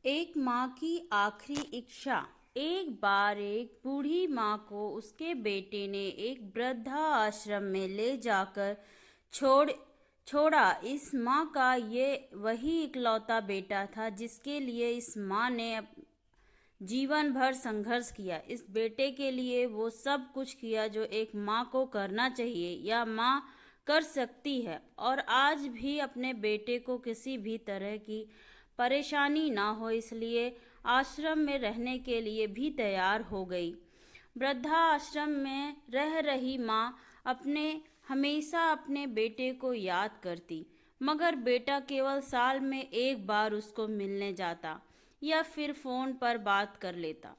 एक माँ की आखिरी इच्छा। एक बार एक बूढ़ी माँ को उसके बेटे ने एक वृद्धा आश्रम में ले जाकर छोड़ छोड़ा। इस माँ का ये वही इकलौता बेटा था जिसके लिए इस माँ ने जीवन भर संघर्ष किया। इस बेटे के लिए वो सब कुछ किया जो एक माँ को करना चाहिए या माँ कर सकती है, और आज भी अपने बेटे को किसी भी तरह की परेशानी ना हो इसलिए आश्रम में रहने के लिए भी तैयार हो गई। वृद्धा आश्रम में रह रही माँ हमेशा अपने बेटे को याद करती, मगर बेटा केवल साल में एक बार उसको मिलने जाता या फिर फोन पर बात कर लेता।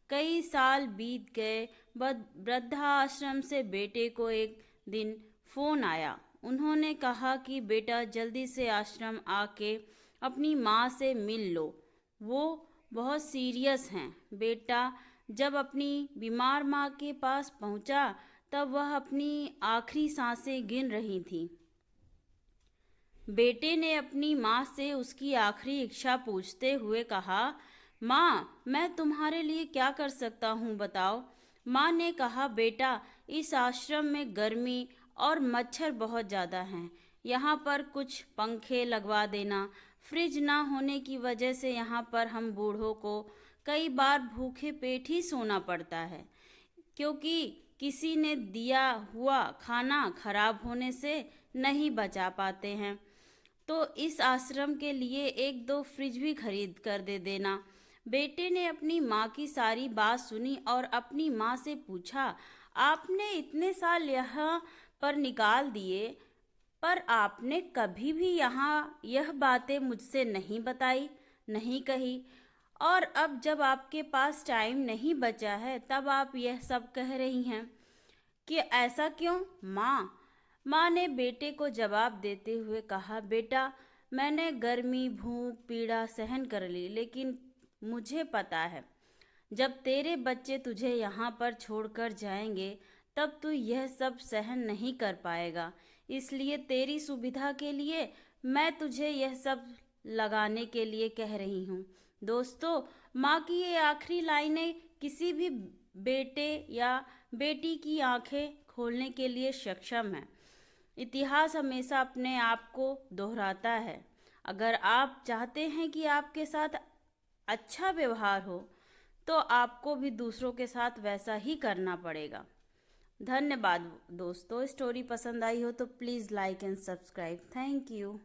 कई साल बीत गए। वृद्धा आश्रम से बेटे को एक दिन फोन आया। उन्होंने कहा कि बेटा जल्दी से आश्रम आके अपनी माँ से मिल लो, वो बहुत सीरियस हैं। बेटा जब अपनी बीमार माँ के पास पहुंचा तब वह अपनी आखिरी सांसें गिन रही थी। बेटे ने अपनी माँ से उसकी आखिरी इच्छा पूछते हुए कहा, माँ मैं तुम्हारे लिए क्या कर सकता हूँ बताओ। माँ ने कहा, बेटा इस आश्रम में गर्मी और मच्छर बहुत ज़्यादा हैं। यहाँ पर कुछ पंखे लगवा देना। फ्रिज ना होने की वजह से यहाँ पर हम बूढ़ों को कई बार भूखे पेट ही सोना पड़ता है, क्योंकि किसी ने दिया हुआ खाना खराब होने से नहीं बचा पाते हैं। तो इस आश्रम के लिए एक दो फ्रिज भी खरीद कर दे देना। बेटे ने अपनी माँ की सारी बात सुनी और अपनी माँ से पूछा, आपने इतने साल यहाँ पर निकाल दिए, पर आपने कभी भी यहाँ यह बातें मुझसे नहीं बताई, नहीं कही, और अब जब आपके पास टाइम नहीं बचा है तब आप यह सब कह रही हैं कि ऐसा क्यों। माँ ने बेटे को जवाब देते हुए कहा, बेटा मैंने गर्मी भूख पीड़ा सहन कर ली, लेकिन मुझे पता है जब तेरे बच्चे तुझे यहाँ पर छोड़कर जाएंगे तब तू यह सब सहन नहीं कर पाएगा। इसलिए तेरी सुविधा के लिए मैं तुझे यह सब लगाने के लिए कह रही हूँ। दोस्तों, माँ की ये आखिरी लाइनें किसी भी बेटे या बेटी की आंखें खोलने के लिए सक्षम है। इतिहास हमेशा अपने आप को दोहराता है। अगर आप चाहते हैं कि आपके साथ अच्छा व्यवहार हो तो आपको भी दूसरों के साथ वैसा ही करना पड़ेगा। धन्यवाद दोस्तों। स्टोरी पसंद आई हो तो please like and subscribe. Thank you.